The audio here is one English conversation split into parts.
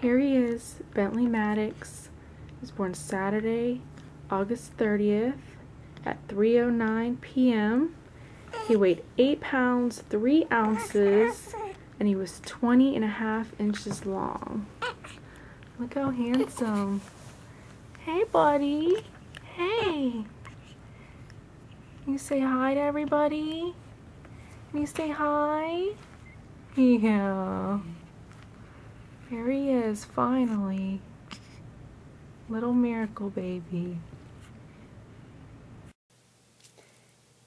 Here he is, Bentley Maddox. He was born Saturday, August 30th at 3:09 p.m. He weighed 8 pounds, 3 ounces, and he was 20.5 inches long. Look how handsome. Hey, buddy. Hey. You say hi to everybody? Can you say hi? Yeah. There he is, finally. Little miracle baby.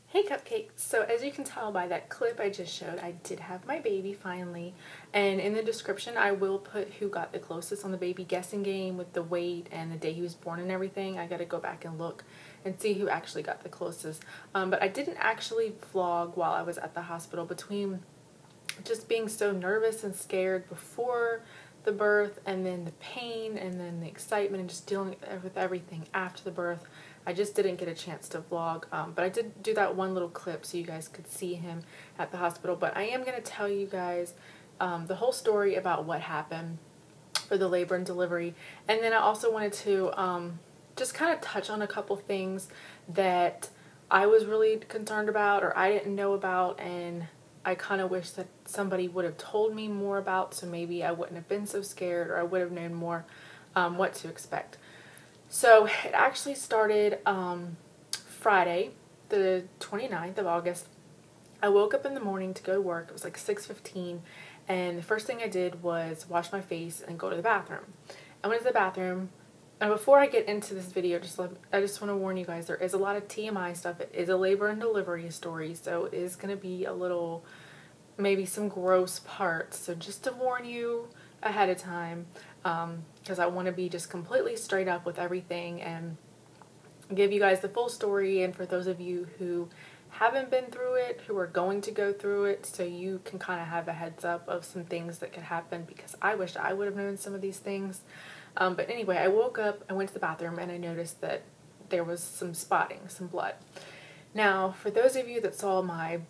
Hey cupcakes, so as you can tell by that clip I just showed, I did have my baby finally, and in the description I will put who got the closest on the baby guessing game with the weight and the day he was born and everything. I gotta go back and look and see who actually got the closest, but I didn't actually vlog while I was at the hospital between just being so nervous and scared before the birth, and then the pain, and then the excitement, and just dealing with everything after the birth. I just didn't get a chance to vlog, but I did do that one little clip so you guys could see him at the hospital. But I am going to tell you guys the whole story about what happened for the labor and delivery, and then I also wanted to just kind of touch on a couple things that I was really concerned about or I didn't know about, and I kind of wish that somebody would have told me more about, so maybe I wouldn't have been so scared, or I would have known more what to expect. So it actually started Friday, the 29th of August. I woke up in the morning to go to work. It was like 6:15, and the first thing I did was wash my face and go to the bathroom. I went to the bathroom, and before I get into this video, I just want to warn you guys, there is a lot of TMI stuff. It is a labor and delivery story, so it is going to be a little, maybe some gross parts. So just to warn you ahead of time, because I want to be just completely straight up with everything and give you guys the full story. And for those of you who haven't been through it, who are going to go through it, so you can kind of have a heads up of some things that could happen, because I wish I would have known some of these things. But anyway, I woke up, I went to the bathroom, and I noticed that there was some spotting, some blood. Now, for those of you that saw my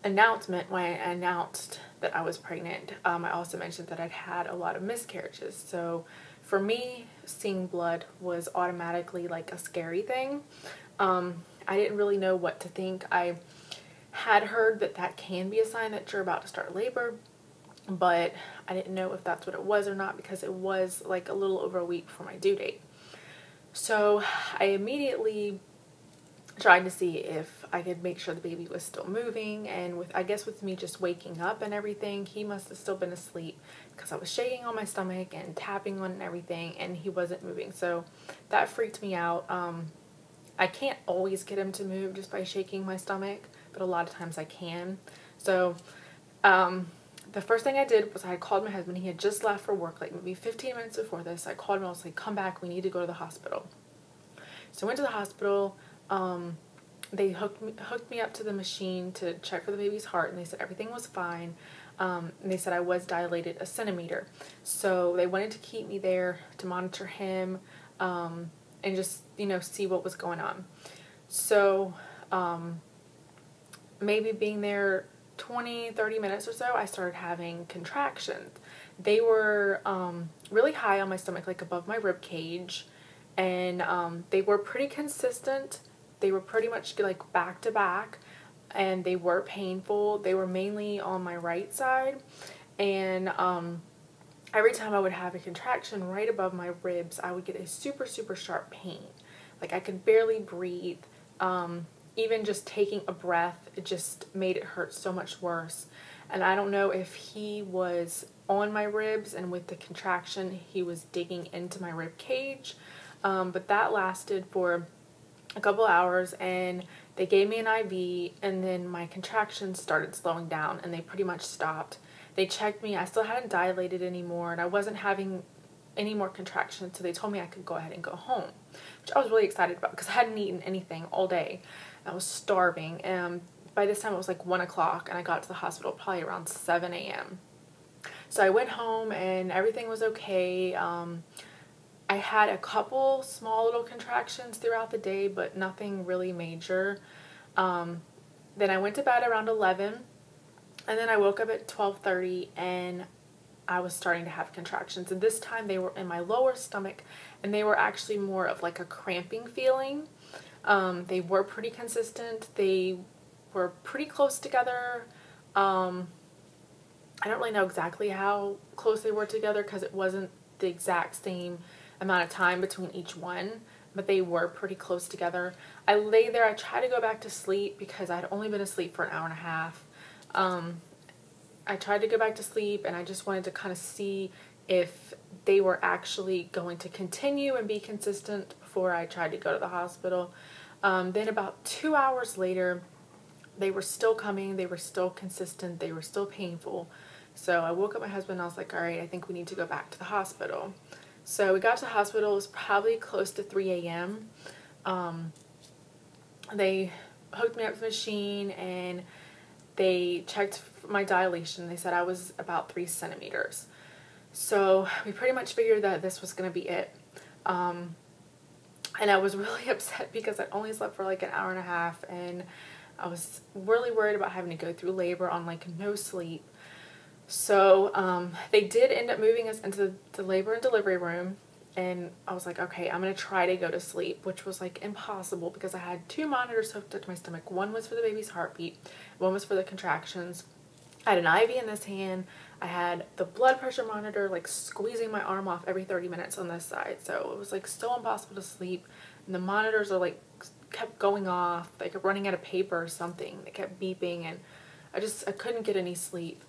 announcement when I announced that I was pregnant, I also mentioned that I'd had a lot of miscarriages. So for me, seeing blood was automatically like a scary thing. I didn't really know what to think. I had heard that that can be a sign that you're about to start labor, but I didn't know if that's what it was or not, because it was like a little over a week before my due date. So I immediately tried to see if I could make sure the baby was still moving, and I guess with me just waking up and everything, he must have still been asleep, because I was shaking on my stomach and tapping on everything, and he wasn't moving. So that freaked me out. I can't always get him to move just by shaking my stomach, but a lot of times I can. So the first thing I did was I called my husband. He had just left for work, like maybe 15 minutes before this. I called him. I was like, come back, we need to go to the hospital. So I went to the hospital. They hooked me up to the machine to check for the baby's heart, and they said everything was fine. And they said I was dilated 1 centimeter. So they wanted to keep me there to monitor him, and just, you know, see what was going on. So maybe being there 20-30 minutes or so, I started having contractions. They were really high on my stomach, like above my rib cage, and they were pretty consistent. They were pretty much like back to back, and they were painful. They were mainly on my right side, and every time I would have a contraction right above my ribs, I would get a super, super sharp pain. Like I could barely breathe. Even just taking a breath, it just made it hurt so much worse. And I don't know if he was on my ribs, and with the contraction, he was digging into my rib cage. But that lasted for a couple hours, and they gave me an IV, and then my contractions started slowing down, and they pretty much stopped. They checked me. I still hadn't dilated anymore, and I wasn't having any more contractions, so they told me I could go ahead and go home, which I was really excited about, because I hadn't eaten anything all day. I was starving, and by this time it was like 1 o'clock, and I got to the hospital probably around 7 a.m. So I went home, and everything was okay. I had a couple small little contractions throughout the day, but nothing really major. Then I went to bed around 11, and then I woke up at 12:30, and I was starting to have contractions. And this time they were in my lower stomach, and they were actually more of like a cramping feeling. They were pretty consistent. They were pretty close together. I don't really know exactly how close they were together because it wasn't the exact same amount of time between each one, but they were pretty close together. I lay there, I tried to go back to sleep because I'd only been asleep for an hour and a half. I tried to go back to sleep, and I just wanted to kind of see if they were actually going to continue and be consistent before I tried to go to the hospital. Then about 2 hours later, they were still coming, they were still consistent, they were still painful. So I woke up my husband and I was like, all right, I think we need to go back to the hospital. So we got to the hospital. It was probably close to 3 a.m. They hooked me up to the machine and they checked my dilation. They said I was about 3 centimeters. So we pretty much figured that this was going to be it. And I was really upset because I only slept for like an hour and a half, and I was really worried about having to go through labor on like no sleep. So they did end up moving us into the labor and delivery room, and I was like, okay, I'm going to try to go to sleep, which was like impossible because I had 2 monitors hooked up to my stomach. One was for the baby's heartbeat, one was for the contractions. I had an IV in this hand. I had the blood pressure monitor like squeezing my arm off every 30 minutes on this side. So it was like still impossible to sleep. And the monitors are like kept going off, like running out of paper or something. They kept beeping, and I couldn't get any sleep.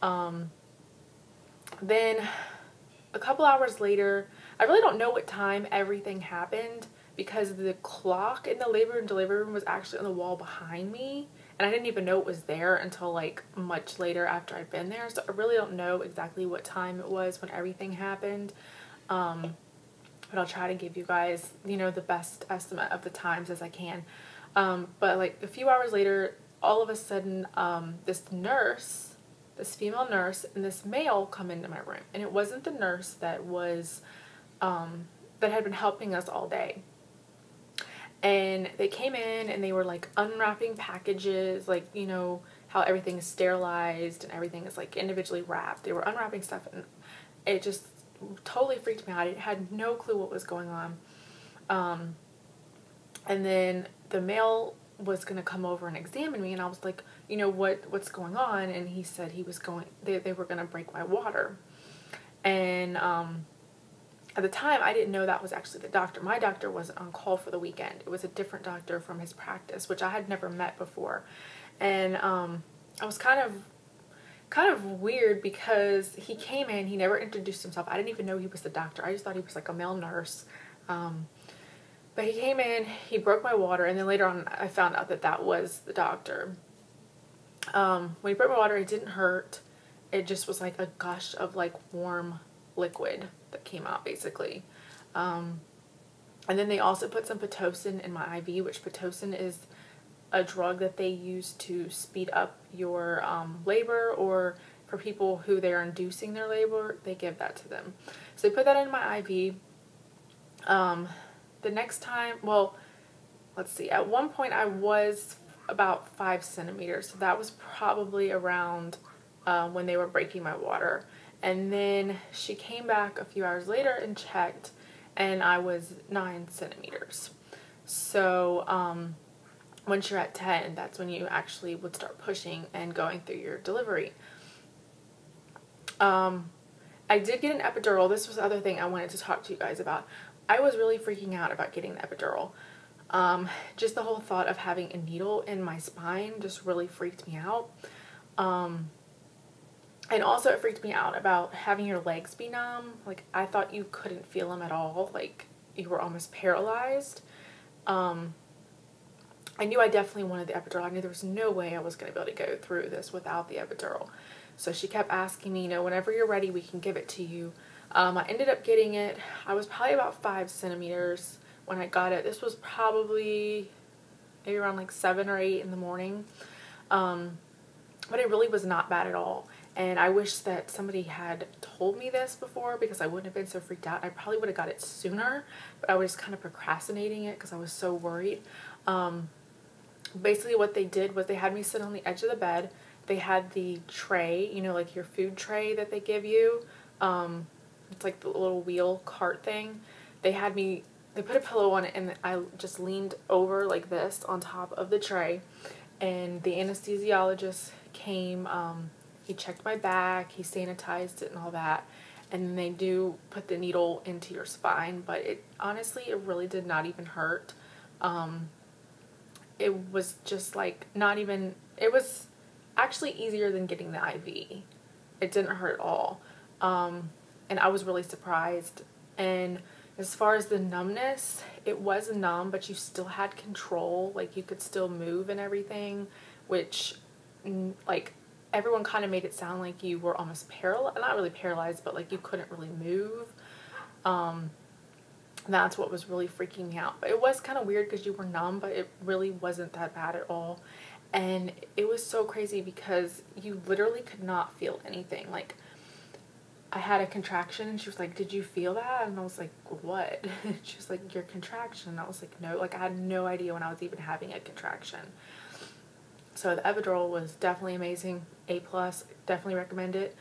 Then a couple hours later, I really don't know what time everything happened because the clock in the labor and delivery room was actually on the wall behind me, and I didn't even know it was there until like much later after I'd been there. So I really don't know exactly what time it was when everything happened. But I'll try to give you guys, you know, the best estimate of the times as I can. But like a few hours later, all of a sudden, this female nurse and this male come into my room, and it wasn't the nurse that was, that had been helping us all day. And they came in and they were like unwrapping packages, like, you know, how everything is sterilized and everything is like individually wrapped. They were unwrapping stuff, and it just totally freaked me out. I had no clue what was going on. And then the male was going to come over and examine me, and I was like, you know, what's going on? And he said they were going to break my water. And at the time, I didn't know that was actually the doctor. My doctor wasn't on call for the weekend. It was a different doctor from his practice, which I had never met before. And I was kind of weird because he came in, he never introduced himself. I didn't even know he was the doctor. I just thought he was like a male nurse. But he came in, he broke my water, and then later on I found out that that was the doctor. When he broke my water, it didn't hurt. It just was like a gush of like warm liquid that came out basically. And then they also put some Pitocin in my IV, which Pitocin is a drug that they use to speed up your labor, or for people who they're inducing their labor, they give that to them. So they put that in my IV. The next time, well, let's see, at one point I was about 5 centimeters, so that was probably around when they were breaking my water. And then she came back a few hours later and checked, and I was 9 centimeters. So once you're at 10, that's when you actually would start pushing and going through your delivery. I did get an epidural. This was the other thing I wanted to talk to you guys about. I was really freaking out about getting the epidural. Just the whole thought of having a needle in my spine just really freaked me out. And also it freaked me out about having your legs be numb. Like, I thought you couldn't feel them at all. Like, you were almost paralyzed. I knew I definitely wanted the epidural. I knew there was no way I was going to be able to go through this without the epidural. So she kept asking me, you know, whenever you're ready, we can give it to you. I ended up getting it. I was probably about 5 centimeters when I got it. This was probably maybe around like 7 or 8 in the morning. But it really was not bad at all. And I wish that somebody had told me this before, because I wouldn't have been so freaked out. I probably would have got it sooner, but I was kind of procrastinating it because I was so worried. Basically what they did was they had me sit on the edge of the bed. they had the tray, you know, like your food tray that they give you. It's like the little wheel cart thing. They put a pillow on it, and I just leaned over like this on top of the tray, and the anesthesiologist came. He checked my back, he sanitized it and all that, and then they do put the needle into your spine, but honestly, it really did not even hurt. It was just like it was actually easier than getting the IV. It didn't hurt at all. And I was really surprised. And as far as the numbness, it was numb, but you still had control. Like, you could still move and everything, which, like, everyone kind of made it sound like you were almost paralyzed. Not really paralyzed, but like you couldn't really move. That's what was really freaking me out. But it was kind of weird because you were numb, but it really wasn't that bad at all. And it was so crazy because you literally could not feel anything. Like, I had a contraction, and she was like, "Did you feel that?" And I was like, "What?" She was like, "Your contraction." And I was like, "No." Like, I had no idea when I was even having a contraction. So the epidural was definitely amazing. A+, definitely recommend it.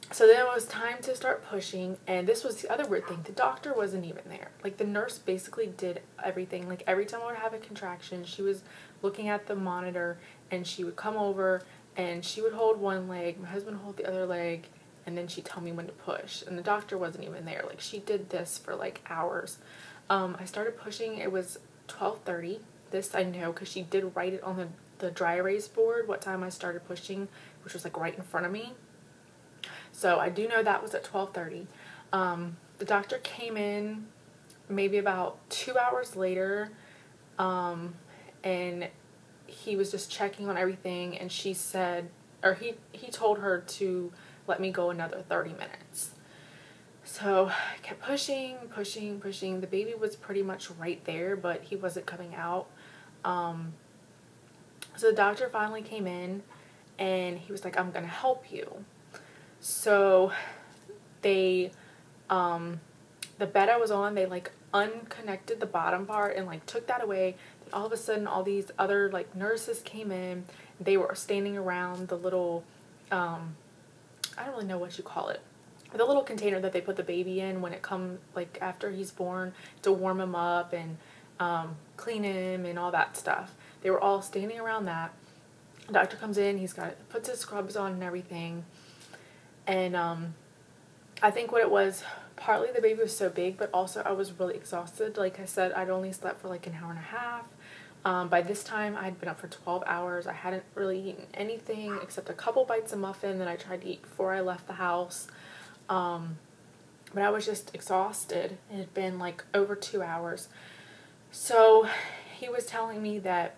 So then it was time to start pushing, and this was the other weird thing. The doctor wasn't even there. Like, the nurse basically did everything. Like, every time I would have a contraction, she was looking at the monitor, and she would come over, and she would hold one leg, my husband would hold the other leg, and then she'd tell me when to push. And the doctor wasn't even there. Like, she did this for like hours. I started pushing. It was 12:30. This I know because she did write it on the dry erase board what time I started pushing, which was like right in front of me. So I do know that was at 12:30. The doctor came in maybe about 2 hours later, and he was just checking on everything, and she said, or he told her to let me go another 30 minutes. So I kept pushing. The baby was pretty much right there, but he wasn't coming out. So the doctor finally came in, and he was like, "I'm gonna help you." So they, the bed I was on, they like unconnected the bottom part and like took that away. Then all of a sudden, all these other like nurses came in. They were standing around the little, I don't really know what you call it, the little container that they put the baby in when it comes, like, after he's born, to warm him up and clean him and all that stuff. They were all standing around that. The doctor comes in, puts his scrubs on and everything. And I think what it was, partly the baby was so big, but also I was really exhausted. Like I said, I'd only slept for like an hour and a half. By this time, I had been up for 12 hours. I hadn't really eaten anything except a couple bites of muffin that I tried to eat before I left the house. But I was just exhausted. It had been like over 2 hours. So he was telling me that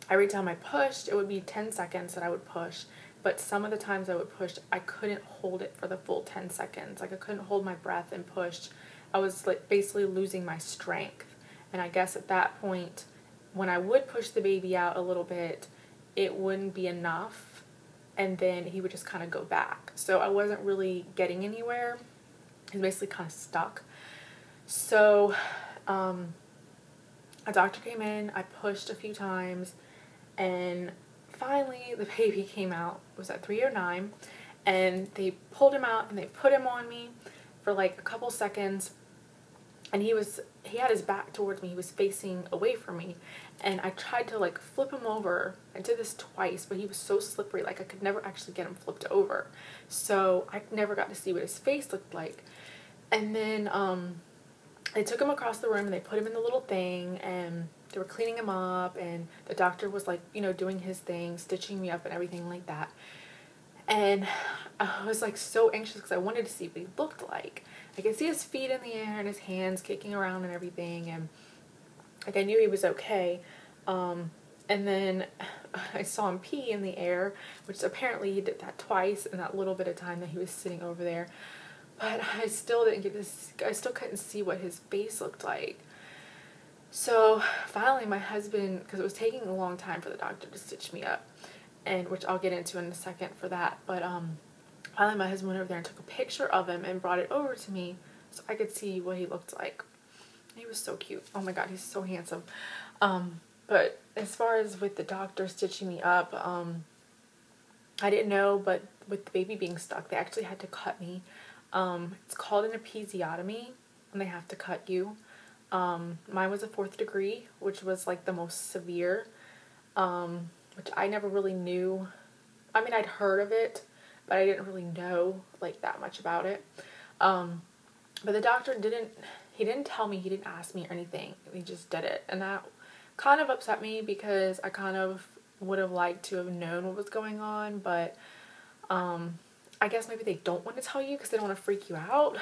every time I pushed, it would be 10 seconds that I would push. But some of the times I would push, I couldn't hold it for the full 10 seconds. Like, I couldn't hold my breath and push. I was like basically losing my strength. And I guess at that point, when I would push the baby out a little bit, it wouldn't be enough. And then he would just kind of go back. So I wasn't really getting anywhere. He was basically kind of stuck. So a doctor came in. I pushed a few times. And finally, the baby came out. It was at 3:09, and they pulled him out and they put him on me for like a couple seconds, and he had his back towards me. He was facing away from me, and I tried to like flip him over. I did this twice, but he was so slippery, like I could never actually get him flipped over. So I never got to see what his face looked like. And then they took him across the room and they put him in the little thing, and they were cleaning him up, and the doctor was like, you know, doing his thing, stitching me up and everything like that. And I was like so anxious because I wanted to see what he looked like. I could see his feet in the air and his hands kicking around and everything, and like I knew he was okay. And then I saw him pee in the air, which apparently he did that twice in that little bit of time that he was sitting over there. But I still I still couldn't see what his face looked like. So finally my husband, because it was taking a long time for the doctor to stitch me up, and which I'll get into in a second for that, but finally my husband went over there and took a picture of him and brought it over to me so I could see what he looked like. He was so cute. Oh my god, he's so handsome. But as far as with the doctor stitching me up, I didn't know, but with the baby being stuck, they actually had to cut me. It's called an episiotomy, and they have to cut you. Mine was a 4th degree, which was like the most severe, which I never really knew. I mean, I'd heard of it, but I didn't really know like that much about it. But the doctor he didn't tell me, he didn't ask me or anything. He just did it. And that kind of upset me because I kind of would have liked to have known what was going on, but I guess maybe they don't want to tell you because they don't want to freak you out.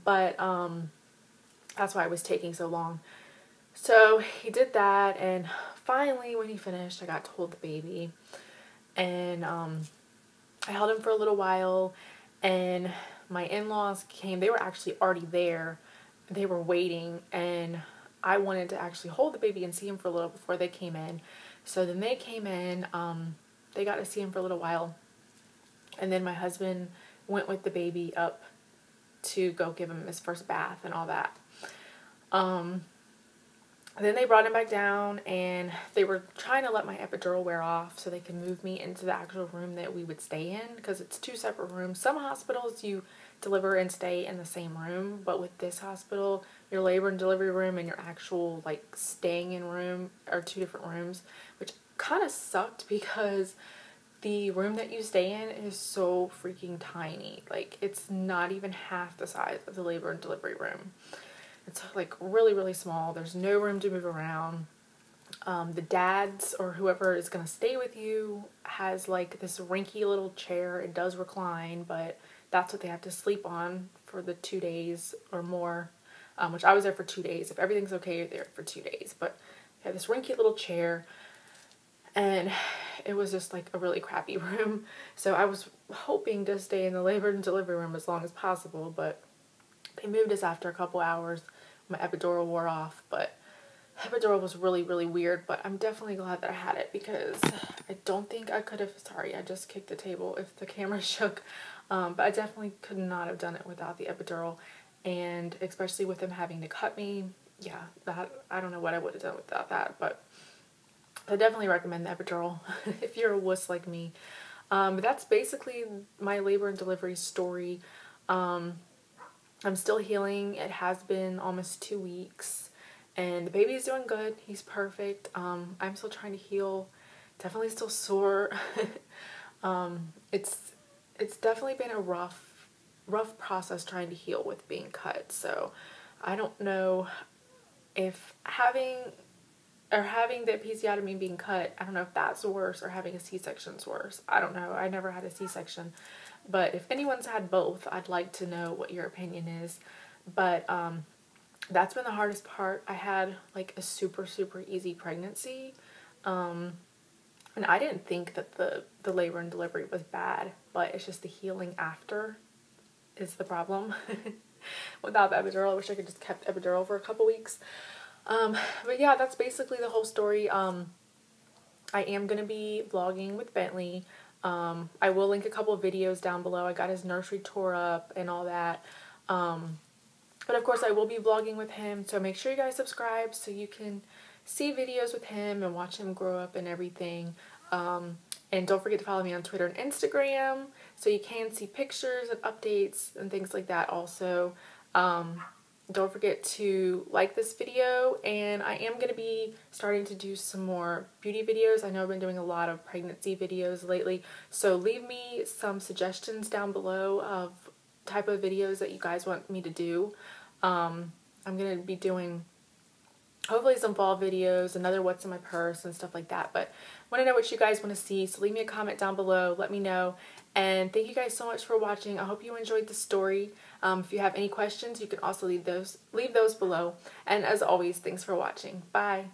But that's why it was taking so long. So he did that, and finally when he finished, I got to hold the baby, and I held him for a little while, and my in-laws came. They were actually already there. They were waiting, and I wanted to actually hold the baby and see him for a little before they came in. So then they came in, they got to see him for a little while, and then my husband went with the baby up to go give him his first bath and all that. Then they brought him back down, and they were trying to let my epidural wear off so they could move me into the actual room that we would stay in, because it's 2 separate rooms. Some hospitals you deliver and stay in the same room, but with this hospital, your labor and delivery room and your actual like staying in room are 2 different rooms, which kind of sucked because the room that you stay in is so freaking tiny. Like, it's not even half the size of the labor and delivery room. It's like really, really small. There's no room to move around. The dads or whoever is going to stay with you has like this rinky little chair. It does recline, but that's what they have to sleep on for the 2 days or more, which I was there for 2 days. If everything's okay, you're there for 2 days. But they have this rinky little chair, and it was just like a really crappy room. So I was hoping to stay in the labor and delivery room as long as possible, but they moved us after a couple hours. My epidural wore off, but epidural was really, really weird, but I'm definitely glad that I had it because I don't think I could have, sorry, I just kicked the table if the camera shook, but I definitely could not have done it without the epidural, and especially with them having to cut me, yeah, that, I don't know what I would have done without that, but I definitely recommend the epidural if you're a wuss like me. But that's basically my labor and delivery story. I'm still healing. It has been almost 2 weeks, and the baby is doing good. He's perfect. I'm still trying to heal. Definitely still sore. It's definitely been a rough process trying to heal with being cut. So I don't know if having the episiotomy being cut, I don't know if that's worse or having a C-section's worse. I don't know. I never had a C-section. But if anyone's had both, I'd like to know what your opinion is. But that's been the hardest part. I had like a super, super easy pregnancy. And I didn't think that the labor and delivery was bad, but it's just the healing after is the problem. Without the epidural, I wish I could just kept epidural for a couple weeks. But yeah, that's basically the whole story. I am going to be vlogging with Bentley. I will link a couple of videos down below. I got his nursery tour up and all that. But of course I will be vlogging with him, so make sure you guys subscribe so you can see videos with him and watch him grow up and everything. And don't forget to follow me on Twitter and Instagram so you can see pictures and updates and things like that also. Don't forget to like this video, and I am going to be starting to do some more beauty videos. I know I've been doing a lot of pregnancy videos lately, so leave me some suggestions down below of type of videos that you guys want me to do. I'm going to be doing hopefully some fall videos, another what's in my purse and stuff like that, but I want to know what you guys want to see, so leave me a comment down below, let me know, and thank you guys so much for watching. I hope you enjoyed the story. If you have any questions, you can also leave those below, and as always, thanks for watching. Bye.